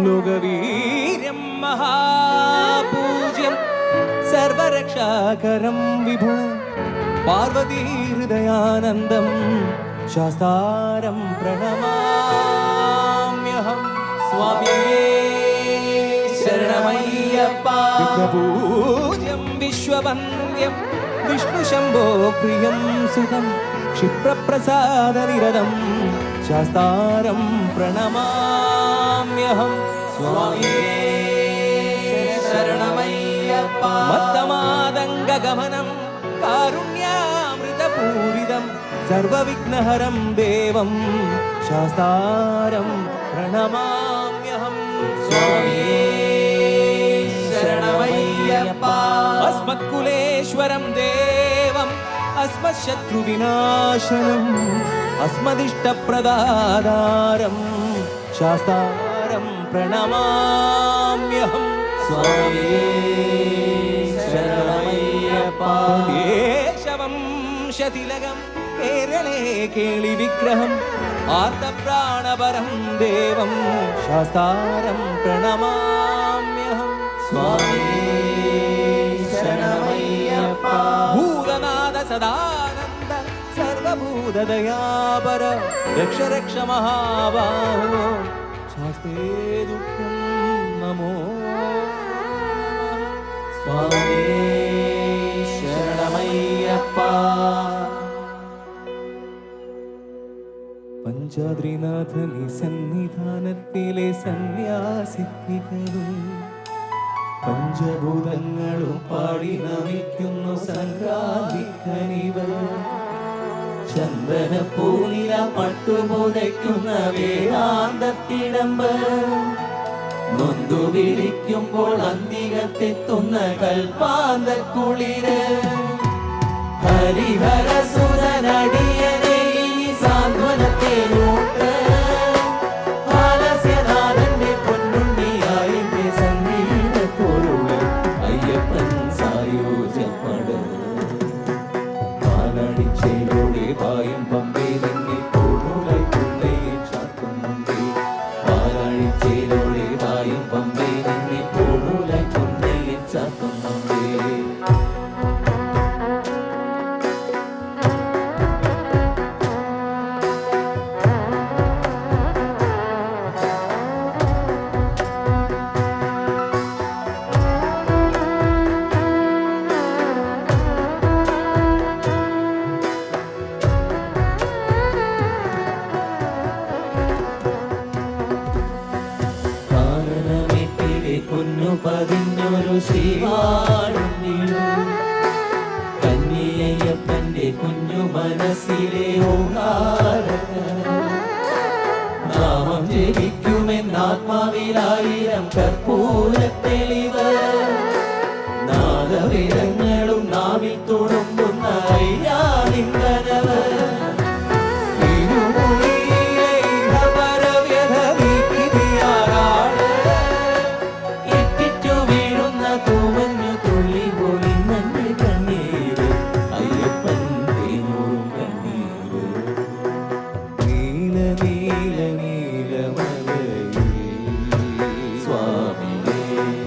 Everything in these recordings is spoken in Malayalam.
ലോകവീര്യം മഹാപൂജ്യം സർവരക്ഷാകരം വിഭു പാർവതീ ഹൃദയാനന്ദം ശാസ്താരം പ്രണമാമ്യഹം സ്വാമിയേ ശരണമയ്യപ്പ പൂജ്യം വിശ്വവന്ദ്യം വിഷ്ണു ശംഭോ പ്രിയം സുതം ക്ഷിപ്രപ്രസാദനിരതം ശാസ്താരം പ്രണമാമ്യഹം സ്വാമിയേ ശരണമയ്യപ്പ മത്തമാതംഗഗമനം കാരുണ്യാമൃതപൂരിതം സർവവിഘ്നഹരം ദേവം ശാസ്താരം പ്രണമാമ്യഹം സ്വാമിയേ ശരണമയ്യപ്പ അസ്മത്കുലേശ്വരം ദേവം അസ്മശത്രുവിനാശനം അസ്മദിഷ്ടപ്രദാതാരം ശാസ്താരം പ്രണമാമ്യഹം സ്വാമിയേ ശരണമയ്യപ്പ ദേശവംശതിലകം കേരളേ കേളിവിഗ്രഹം ആർത്തപ്രാണപരം ദേവം ശാസ്താരം പ്രണമാമ്യഹം സ്വാമിയേ ശരണമയ്യപ്പ ഭൂതനാഥ സദാനന്ദ സർവഭൂതദയാപര രക്ഷ രക്ഷ മഹാബാഹോ ശാസ്തേ ദുഃഖം നമോ സ്വാമിയേ ശരണമയ്യപ്പ പഞ്ചാദ്രിനാഥനി സന്നിധാനത്തിലെ സന്യാസികളും പഞ്ചഭൂതങ്ങളും പാടി നമിക്കുന്നു സംക്രാന്തിക്കനിവർ ചന്ദന പൂനില പട്ടുപുതയ്ക്കുന്ന വേദാന്തത്തിടമ്പ് നൊന്തു വിളിക്കുമ്പോൾ അന്തികത്തെത്തുന്ന കൽപ്പാന്തക്കുളിര് ഹരിഹര സുരനടിയനെ ഇനി സാന്ത്വനത്തെ നോക്ക് ഹാലസ്യനാഥന്റെ പൊന്നുണ്ണിയായി സംഗീത പൊരുള് അയ്യപ്പൻ സായോജപ്പട് പാലടിച്ചേലോടെ പായും പമ്പേ തന്നെ പൊരുളായി തുള്ളയെ ചാക്കുന്നുണ്ടേ പാലടിച്ചേലോടെ പായും പമ്പേ തന്നെ പൊരുളായി തുള്ളയെ ചാക്കുന്നുണ്ടേ പതിഞ്ഞൊരു ശ്രീവാഴും കന്യയ്യപ്പന്റെ കുഞ്ഞു മനസ്സിലെ നാമം ജപിക്കുമെന്നാത്മാവിലായിരം കർപ്പൂരത്തെളിവ് നാദവിരങ്ങളും നാവിൽ തുളുമ്പുന്ന അയ്യാലിംഗനവ് സ്വാമിയേ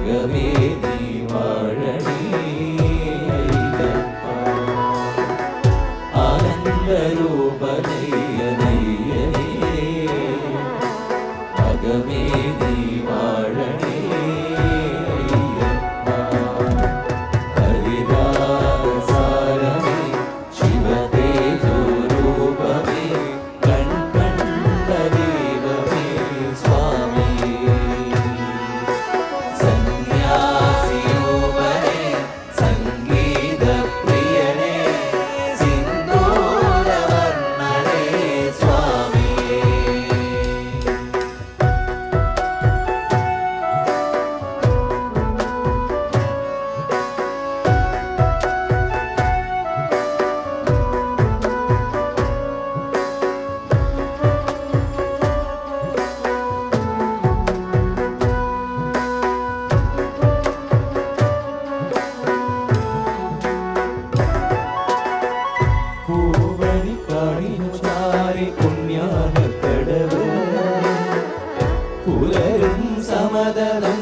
അകമേ നീ വാഴണേ അയ്യപ്പ. ആനന്ദരൂപനയ്യനയ്യനേ അകമേ നീ വാഴണേ അയ്യപ്പ. ഹരിരാഗസാരമേ ശിവതേജോരൂപമേ കൺകണ്ട ദൈവമേ സ്വാമി. സന്യാസിരൂപനേ സംഗീതപ്രിയനേ സിന്ദൂരവർണ്ണനേ സ്വാമി. പൂവണിക്കാടിനു ചാരി പുണ്യാഹക്കടവ് പുലരും സമതലം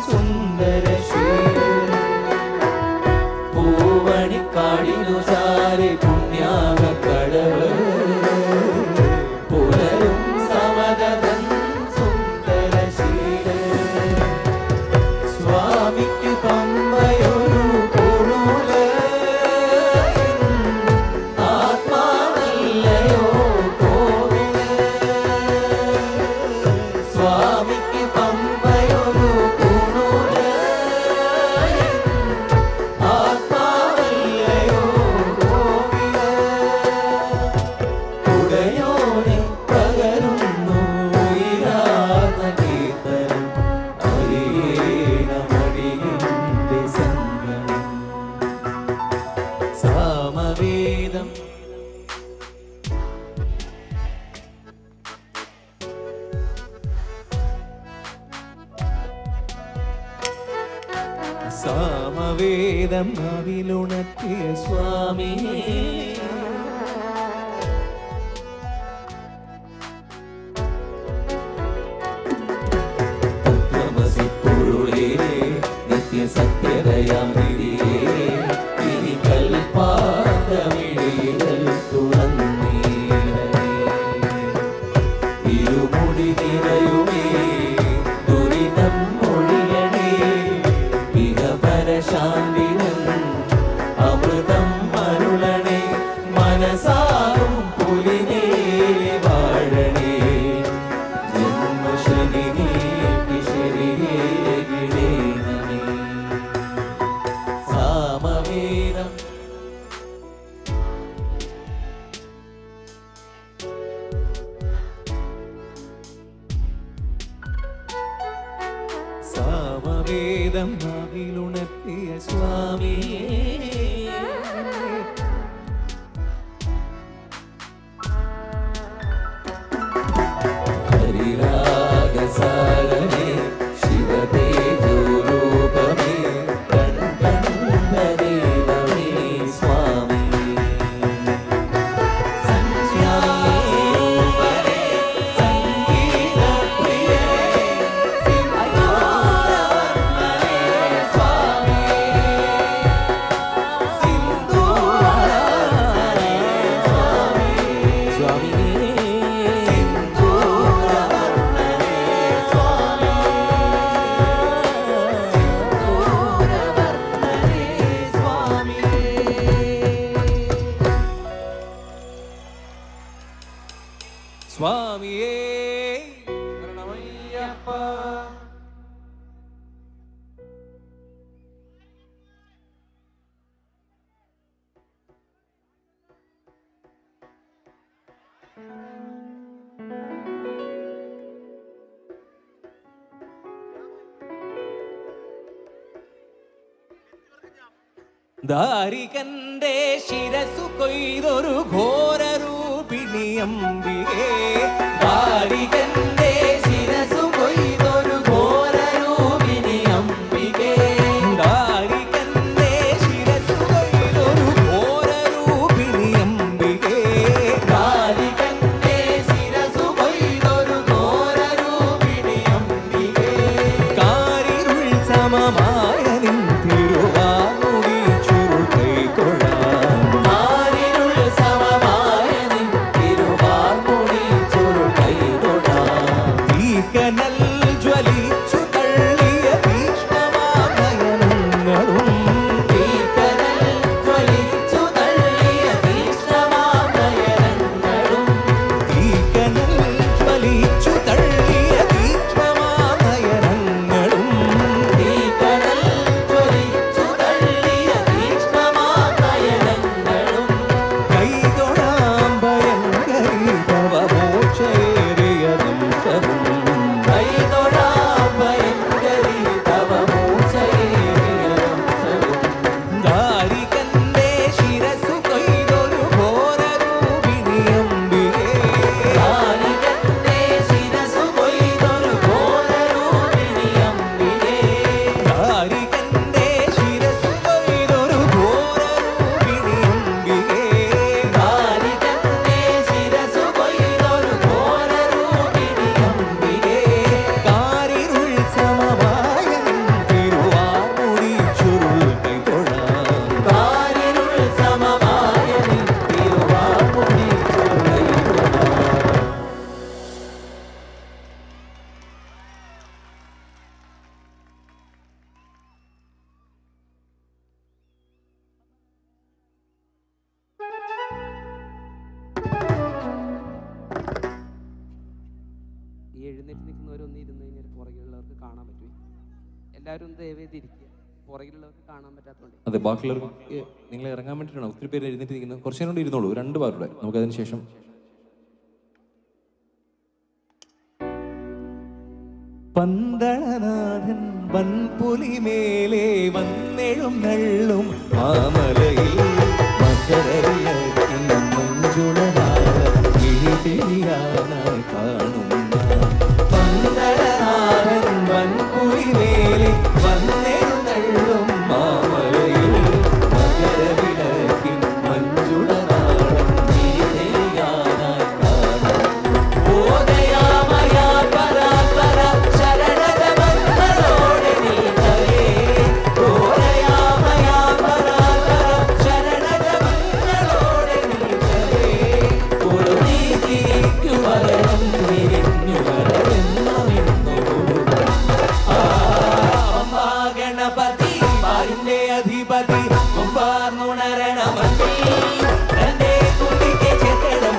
സുന്ദരശീലം. പൂവണിക്കാടിനു ചാരി പുണ്യാഹക്കടവ് പുലരും സമതലം സുന്ദരശീലം. സ്വാമിക്ക് പമ്പയൊരു സാമവേദം സാമവേദം നാവിലുണർത്തിയ സ്വാമി. തത്വമസി പൊരുളേ നിത്യസത്യതയാം നിധിയേ ഇനി കൽപ്പാന്തമിഴികൾ തുറന്നീടനേ. ഇരുമുടി നിറയുമേ ദുരിതം ഒഴിയണേ ഇഹപരശാന്തിവൻ അമൃതം അരുളണേ. മനസാകും പുലിനേലി വാഴണേ ജന്മശനി നീക്കി ശരിയേകിടേണമേ. സാമവേദം സാമവേദം നാവിലുണർത്തിയ സ്വാമി. ഹരിരാഗസാരമേ ശിവതേജോരൂപമേ കൺകണ്ട ദൈവമേ സ്വാമി. സന്യാസിരൂപനേ സംഗീതപ്രിയനേ സിന്ദൂരവർണ്ണനേ സ്വാമി. സിന്ദൂരവർണ്ണനേ സ്വാമി. സ്വാമി സിന്ദൂരവർണ്ണനേ സ്വാമി. സിന്ദൂരവർണ്ണനേ സ്വാമി. സ്വാമിയേ ശരണമയ്യപ്പ. ദാരികന്റെ ശിരസു കൊയ്തൊരു ഘോരരൂപിണി അംബികേ. ദാരികന്റെ ശിരസു കൊയ്തൊരു ഘോരരൂപിണി അംബികേ. ദാരികന്റെ ശിരസു കൊയ്തൊരു ഘോരരൂപിണി അംബികേ. ദാരികന്റെ ശിരസു കൊയ്തൊരു ഘോരരൂപിണി അംബികേ. കാരിരുൾ സമ എഴുന്നേറ്റ് നിൽക്കുന്നവരൊന്നും ഇരുന്ന് കഴിഞ്ഞാൽ പുറകിലുള്ളവർക്ക് കാണാൻ പറ്റും. എല്ലാവരും ഒന്ന് ദയവേത് ഇരിക്കുക, പുറകിലുള്ളവർക്ക് കാണാൻ പറ്റാത്തതുകൊണ്ട്. അതെ, ബാക്കിയുള്ളവർക്ക് നിങ്ങൾ ഇറങ്ങാൻ വേണ്ടിയിട്ടാണ് ഒത്തിരി പേര് എഴുന്നേറ്റ് നിൽക്കുന്നത്. കുറച്ച് നേരം കൊണ്ട് ഇരുന്നോളൂ, 2 ബാറുടെ. നമുക്കതിന് ശേഷം പന്തളനാഥൻ വൻപുലിമേലെ വന്നെഴുന്നള്ളും മാമലയിൽ മകരവിളക്കിൻ മഞ്ജുളനാഥ കിഴിതെളിയാനായി കാണുന്ന പന്തളനാഥൻ വൻപുലിമേലെ വന്നെഴുന്നള്ളും മാമലയിൽ മകരവിളക്കിൻ മഞ്ജുളനാഥ കിഴിതെളിയാനായി കാണുന്ന ഓദയാമയാ പരാപര ശരണജപങ്ങളോടെ നിൽക്കവേ ഓദയാമയാ പരാപര ശരണജപങ്ങളോടെ നിൽക്കവേ ഒരു നീതിക്കു വരണം നിരിഞ്ഞു വരമെന്നുമെന്നു ഗണപതി പാരിന്റെ അധിപതി കുമ്പാർന്നുണരണമതി തന്റെ കുട്ടിക്ക് ചേർക്കണം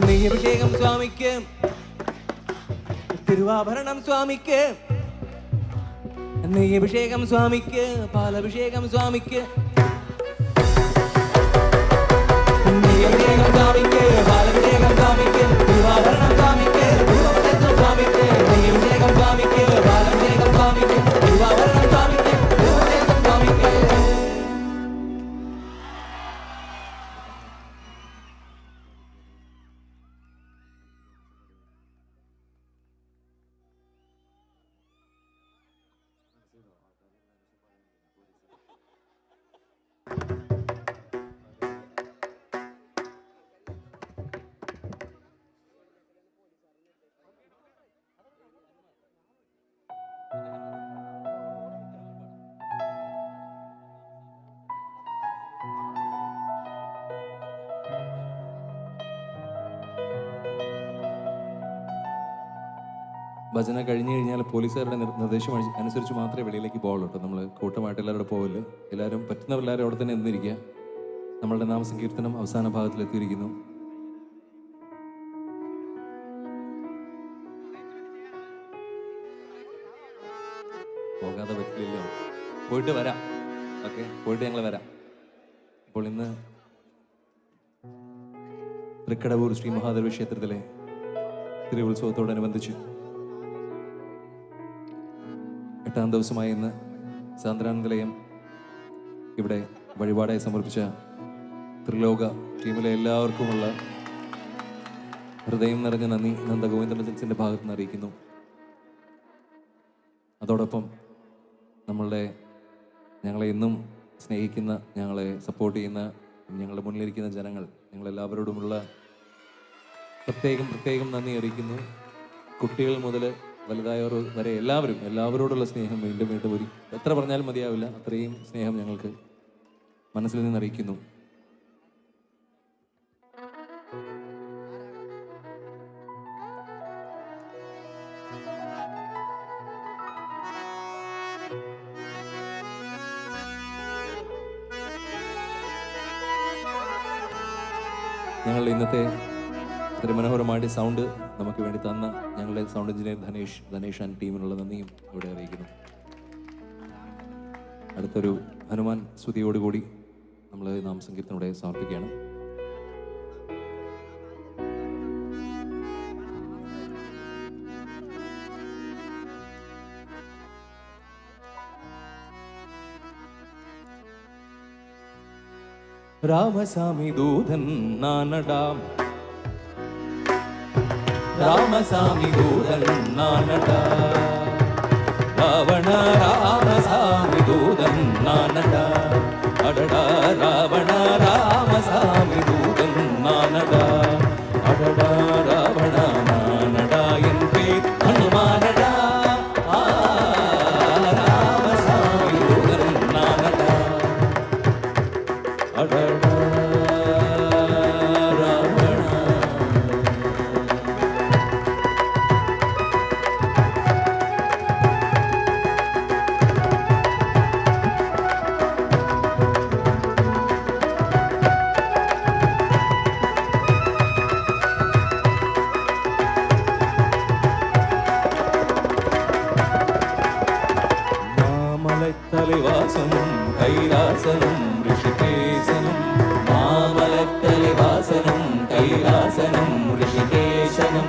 നെയ്യഭിഷേകം സ്വാമിക്ക്, തിരുവാഭരണം സ്വാമിക്ക്, നെയ്യഭിഷേകം സ്വാമിക്ക്, പാലഭിഷേകം സ്വാമിക്ക്, നെയ്യഭിഷേകം സ്വാമിക്ക്, പാലഭിഷേകം സ്വാമിക്ക്, തിരുവാഭരണം സ്വാമിക്ക്, തിരുവാഭരണം സ്വാമിക്ക്, നെയ്യഭിഷേകം സ്വാമിക്ക്, പാലഭിഷേകം സ്വാമിക്ക്, തിരുവാഭരണം സ്വാമിക്ക്, തിരുവാഭരണം സ്വാമിക്ക്. ഭജന കഴിഞ്ഞു കഴിഞ്ഞാൽ പോലീസുകാരുടെ നിർദ്ദേശം അനുസരിച്ച് മാത്രമേ വെളിയിലേക്ക് പോകുള്ളൂ കേട്ടോ. നമ്മൾ കൂട്ടമായിട്ട് എല്ലാവരും പോവില്ല. എല്ലാവരും പറ്റുന്നവരെല്ലാവരും അവിടെ തന്നെ നിന്നിരിക്കുക. നമ്മളുടെ നാമസങ്കീർത്തനം അവസാന ഭാഗത്തിലെത്തിയിരിക്കുന്നു. പോകാതെ പറ്റില്ലല്ലോ. പോയിട്ട് വരാം. ഓക്കെ, പോയിട്ട് ഞങ്ങൾ വരാം. ഇപ്പോൾ ഇന്ന് തൃക്കടവൂർ ശ്രീ മഹാദേവ ക്ഷേത്രത്തിലെ തിരുവുത്സവത്തോടനുബന്ധിച്ച് 8ാം ദിവസമായ ഇന്ന് സാന്ദ്രാനന്ദലയം ഇവിടെ വഴിപാടായി സമർപ്പിച്ച ത്രിലോക ടീമിലെ എല്ലാവർക്കുമുള്ള ഹൃദയം നിറഞ്ഞ നന്ദി നന്ദഗോവിന്ദ മിസിൻസിൻ്റെ ഭാഗത്ത് നിന്ന് അറിയിക്കുന്നു. അതോടൊപ്പം ഞങ്ങളെ ഇന്നും സ്നേഹിക്കുന്ന, ഞങ്ങളെ സപ്പോർട്ട് ചെയ്യുന്ന, ഞങ്ങളുടെ മുന്നിലിരിക്കുന്ന ജനങ്ങൾ, ഞങ്ങളെല്ലാവരോടുമുള്ള പ്രത്യേകം നന്ദി അറിയിക്കുന്നു. കുട്ടികൾ മുതൽ വലുതായവർ വരെ എല്ലാവരോടുള്ള സ്നേഹം വീണ്ടും എത്ര പറഞ്ഞാലും മതിയാവില്ല. അത്രയും സ്നേഹം ഞങ്ങൾക്ക് മനസ്സിൽ നിന്ന് അറിയിക്കുന്നു. ഞങ്ങളുടെ ഇന്നത്തെ മനോഹരമായിട്ട് സൗണ്ട് നമുക്ക് വേണ്ടി തന്ന ഞങ്ങളുടെ സൗണ്ട് എഞ്ചിനീയർ ധനേഷ് ആൻഡ് ടീമിനുള്ള നന്ദിയും ഇവിടെ അറിയിക്കുന്നു. അടുത്തൊരു ഹനുമാൻ സ്തുതിയോടുകൂടി നമ്മൾ നാമസങ്കീർത്തനോടെ സമർപ്പിക്കുകയാണ്. രാമസ്വാമി ദൂതൻ നാനടാം, രാമസ്വാമി ദൂതൻ നാനടാ, രാവണ രാമസ്വാമി ദൂതൻ നാനടാ, അടടാ രാവണ രാമസ്വാമി ദൂതൻ നാനടാ, അടടാ രാവണ നാനടാ എൻ പേർ ഹനുമാനടാ, രാമസ്വാമി ദൂതൻ നാനടാ, അടടാ മാമലത്തലിവാസനും കൈലാസനും ഋഷികേശനും, മാമലത്തലിവാസനും കൈലാസനും ഋഷികേശനും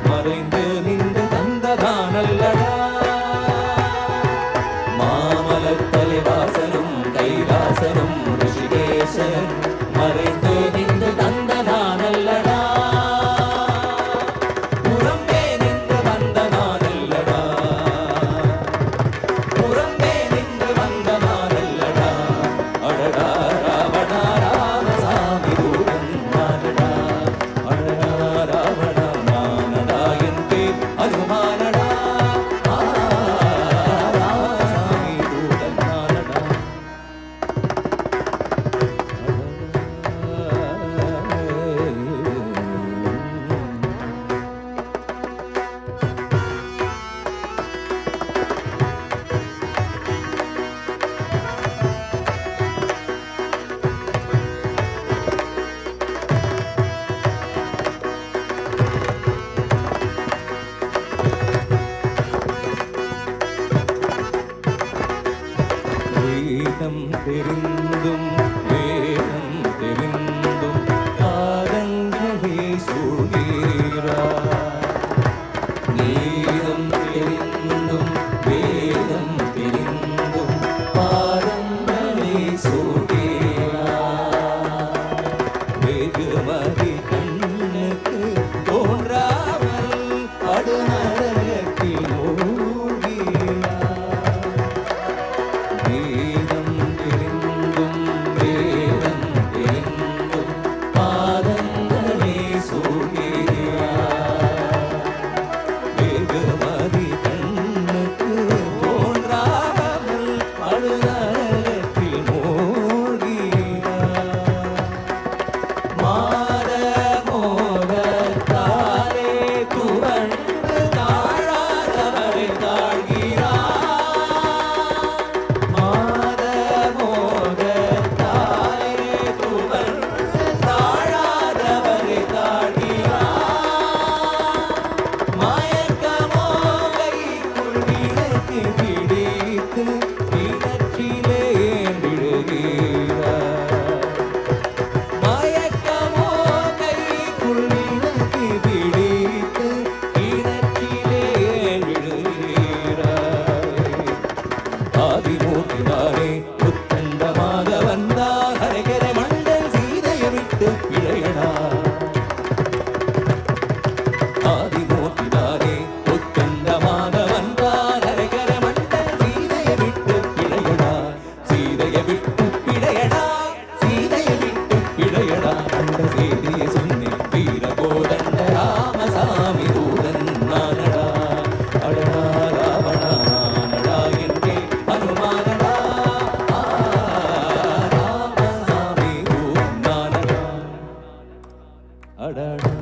മறைந்து நின்று தந்ததானல்லடா, மாமலத்தலிவாசனும் கைலாசனும் ऋषिकेशன் மறைந்து நின்று தந்ததானல்லடா, புறம்பே நின்று வந்ததானல்லடா, புறம்பே நின்று வந்ததானல்லடா, அடடா ராவண ராமசாமி தூதன் நானடா, அடடா ராவண நானடா என் பேர் ஹனுமானடா, ராமசாமி தூதன் நானடா. வேதம் தெரிந்தும் வேதம் தெரிந்தும் பாதங்களே சூழ்கிறார், வேதம் தெரிந்தும் வேதம் தெரிந்தும் பாதங்களே சூழ்கிறார், வெகுமதி கண்ணுக்கு தோன்றாமல் அடுநரகத்தில் மூழ்கிறார், வேதம் தெரிந்தும் കിണറ്റിലെ വിഴുകീരാ മയക്കമോ കൈക്കുള്ളിളക്കി പിടിത്ത് കിണറ്റിലെ വിഴുകീരാ ആദിമൂർത്തിമാരെ ഉത്തണ്ട മാധവന്താ ഹരകര മണ്ടൻ സീതയെ വിട്ട് പിഴയണ ആദിമൂർത്തിമാരെ ഉത്തണ്ട മാധവന്താ ഹരകര മണ്ടൻ സീതയെ വിട്ട് പിഴയണ സീതയെ വിട്ട് പിഴയണ സീതയെ വിട്ട് പിഴയണ കണ്ട സീതയെ സുന്നി വീരകോദണ്ഡ രാമസ്വാമി ദൂതൻ നാനടാ അടടാ രാവണ നാനടാ എന്റെ ഹനുമാനടാ രാമസ്വാമി ദൂതൻ നാനടാ അടടാ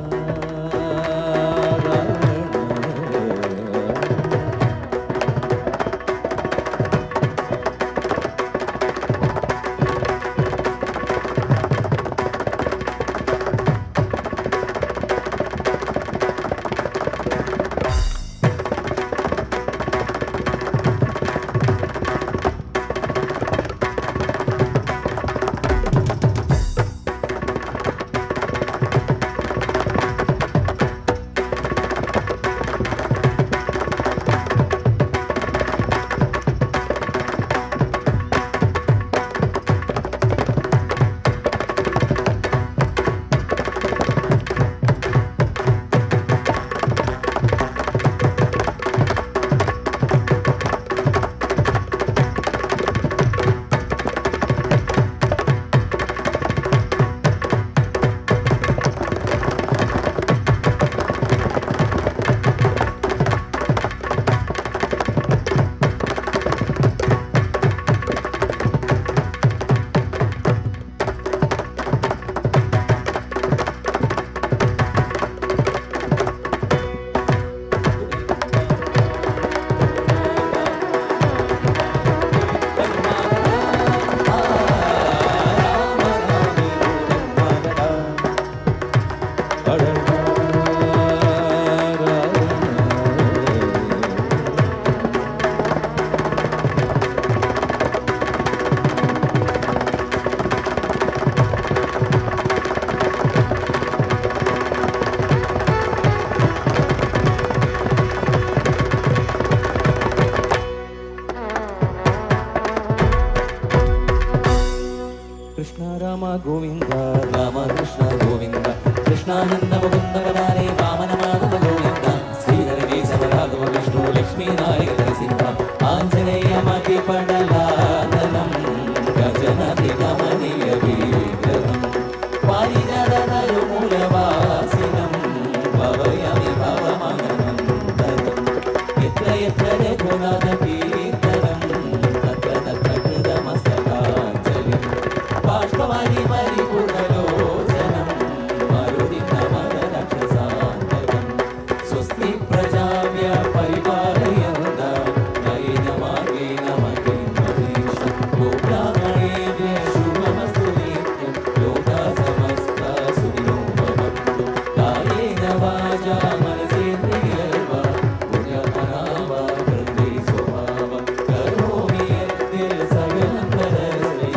കൃഷ്ണ രാമ ഗോവിന്ദ രാമ കൃഷ്ണ ഗോവിന്ദ കൃഷ്ണാനന്ദ മുകുന്ദവനാരേ വാമന മാധവ ഗോവിന്ദ ശ്രീധര കേശവ രാഘവ വിഷ്ണു ലക്ഷ്മീ നായക നരസിംഹ ആഞ്ജനേയ മതി പടലാനനം ഗജനതി ഗമനീയ വിഗ്രഹം പാരിജടനരുമൂലവാസിനം ഭവയമി ഭവമനന്തരം എത്ര എത്ര രഘുനാഥ കീർത്തനം തത്ര തത്ര കൃതമസ്തകാഞ്ജലി ബാഷ്പവാരി പരിപൂർണലോചനം മരുതി നമന രക്ഷസാന്തകം സ്വസ്തി പ്രജാവ്യ പരിപാലയന്ത നയേന മാർഗേണ മഹിമഹേഷ ഗോബ്രാഹ്മണേഭ്യ ശുഭമസ്തു നിത്യം ലോകാ സമസ്ത സുഖിനോ ഭവന്തു കായേന വാചാ മനസേന്ദ്രിയർവാ പുണ്യകർമാ കൃതേ സ്വഭാവ കരോമി യദ്യ സകലം പരസ്മൈ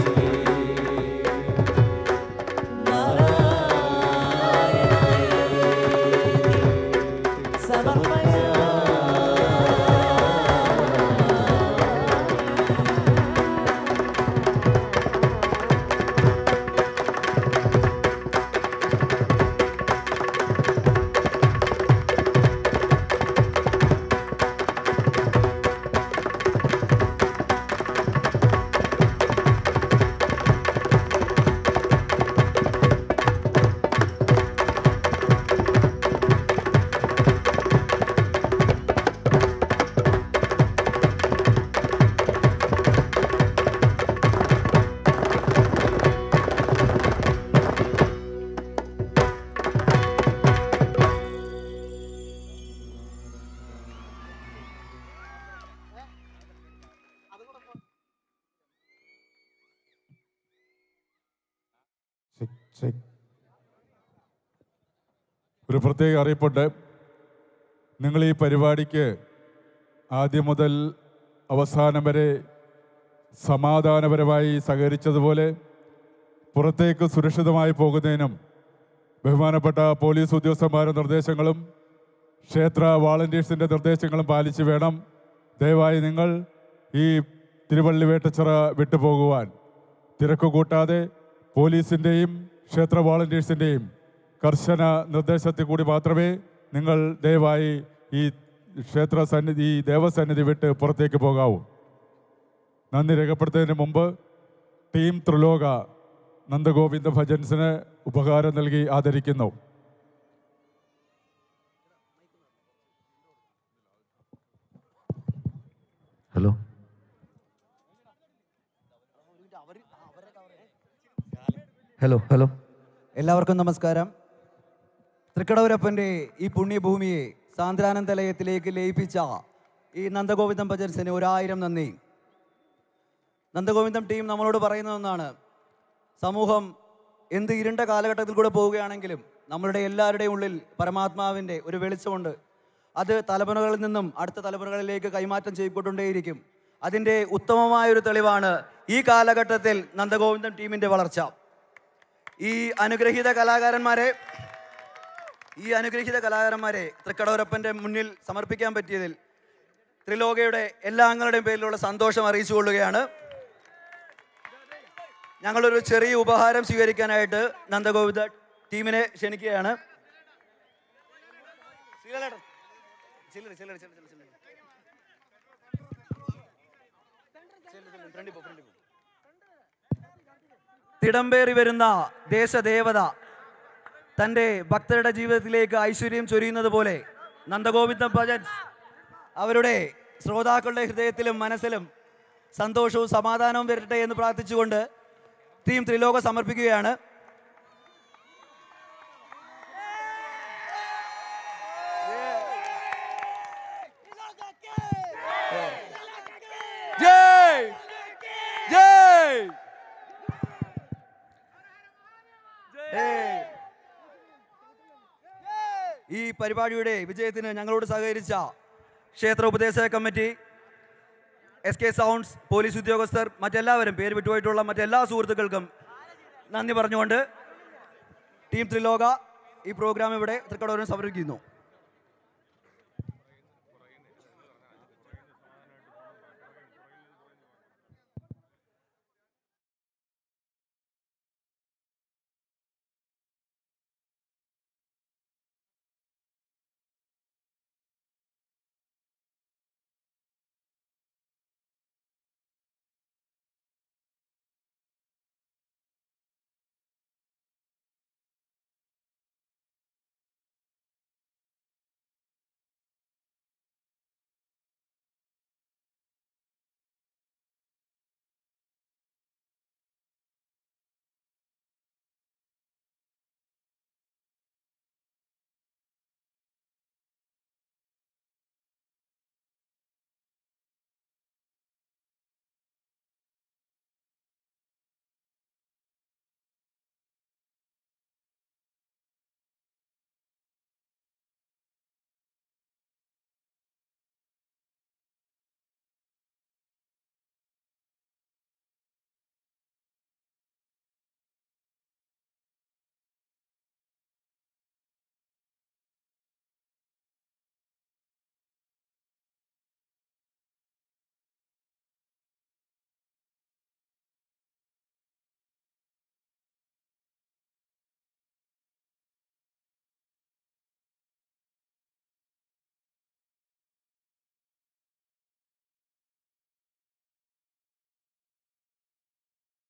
ഒരു പ്രത്യേക അറിയിപ്പുണ്ട്. നിങ്ങൾ ഈ പരിപാടിക്ക് ആദ്യം മുതൽ അവസാനം വരെ സമാധാനപരമായി സഹകരിച്ചതുപോലെ പുറത്തേക്ക് സുരക്ഷിതമായി പോകുന്നതിനും ബഹുമാനപ്പെട്ട പോലീസ് ഉദ്യോഗസ്ഥന്മാരുടെ നിർദ്ദേശങ്ങളും ക്ഷേത്ര വാളണ്ടിയേഴ്സിൻ്റെ നിർദ്ദേശങ്ങളും പാലിച്ച് വേണം ദയവായി നിങ്ങൾ ഈ തിരുവള്ളിവേട്ടച്ചിറ വിട്ടുപോകുവാൻ. തിരക്ക് കൂട്ടാതെ പോലീസിൻ്റെയും ക്ഷേത്ര വാളണ്ടിയേഴ്സിൻ്റെയും കർശന നിർദ്ദേശത്തിൽ കൂടി മാത്രമേ നിങ്ങൾ ദയവായി ഈ ഈ ദേവസന്നിധി വിട്ട് പുറത്തേക്ക് പോകാവൂ. നന്ദി രേഖപ്പെടുത്തുന്നതിന് മുമ്പ് ടീം ത്രിലോക നന്ദഗോവിന്ദ ഭജൻസിന് ഉപഹാരം നൽകി ആദരിക്കുന്നു. ഹലോ, ഹലോ ഹലോ എല്ലാവർക്കും നമസ്കാരം. തൃക്കടവരപ്പൻ്റെ ഈ പുണ്യഭൂമിയെ സാന്ദ്രാനന്ദലയത്തിലേക്ക് ലയിപ്പിച്ച ഈ നന്ദഗോവിന്ദം ഭജൻസിന് 1000 നന്ദി. നന്ദഗോവിന്ദം ടീം നമ്മളോട് പറയുന്ന ഒന്നാണ്, സമൂഹം എന്ത് ഇരുണ്ട കാലഘട്ടത്തിൽ കൂടെ പോവുകയാണെങ്കിലും നമ്മളുടെ എല്ലാവരുടെയും ഉള്ളിൽ പരമാത്മാവിൻ്റെ ഒരു വെളിച്ചമുണ്ട്. അത് തലമുറകളിൽ നിന്നും അടുത്ത തലമുറകളിലേക്ക് കൈമാറ്റം ചെയ്യപ്പെട്ടുകൊണ്ടേയിരിക്കും. അതിൻ്റെ ഉത്തമമായൊരു തെളിവാണ് ഈ കാലഘട്ടത്തിൽ നന്ദഗോവിന്ദം ടീമിൻ്റെ വളർച്ച. ഈ അനുഗ്രഹീത കലാകാരന്മാരെ തൃക്കടവരപ്പൻ്റെ മുന്നിൽ സമർപ്പിക്കാൻ പറ്റിയതിൽ ത്രിലോകയുടെ എല്ലാ അംഗങ്ങളുടെയും പേരിലുള്ള സന്തോഷം അറിയിച്ചു കൊള്ളുകയാണ്. ഞങ്ങളൊരു ചെറിയ ഉപഹാരം സ്വീകരിക്കാനായിട്ട് നന്ദഗോവിന്ദ ടീമിനെ ക്ഷണിക്കുകയാണ്. തിടമ്പേറി വരുന്ന ദേശദേവത തൻ്റെ ഭക്തരുടെ ജീവിതത്തിലേക്ക് ഐശ്വര്യം ചൊരിയുന്നത് പോലെ നന്ദഗോവിന്ദം ഭജൻസ് അവരുടെ ശ്രോതാക്കളുടെ ഹൃദയത്തിലും മനസ്സിലും സന്തോഷവും സമാധാനവും വരട്ടെ എന്ന് പ്രാർത്ഥിച്ചുകൊണ്ട് ടീം ത്രിലോക സമർപ്പിക്കുകയാണ്. ജയ് ജയ്. ഈ പരിപാടിയുടെ വിജയത്തിന് ഞങ്ങളോട് സഹകരിച്ച ക്ഷേത്ര ഉപദേശക കമ്മിറ്റി, SK സൗണ്ട്സ്, പോലീസ് ഉദ്യോഗസ്ഥർ, മറ്റെല്ലാവരും, പേര് വിട്ടുപോയിട്ടുള്ള മറ്റെല്ലാ സുഹൃത്തുക്കൾക്കും നന്ദി പറഞ്ഞുകൊണ്ട് ടീം ത്രിലോക ഈ പ്രോഗ്രാം ഇവിടെ തൃക്കടവൂരിൽ സമർപ്പിക്കുന്നു.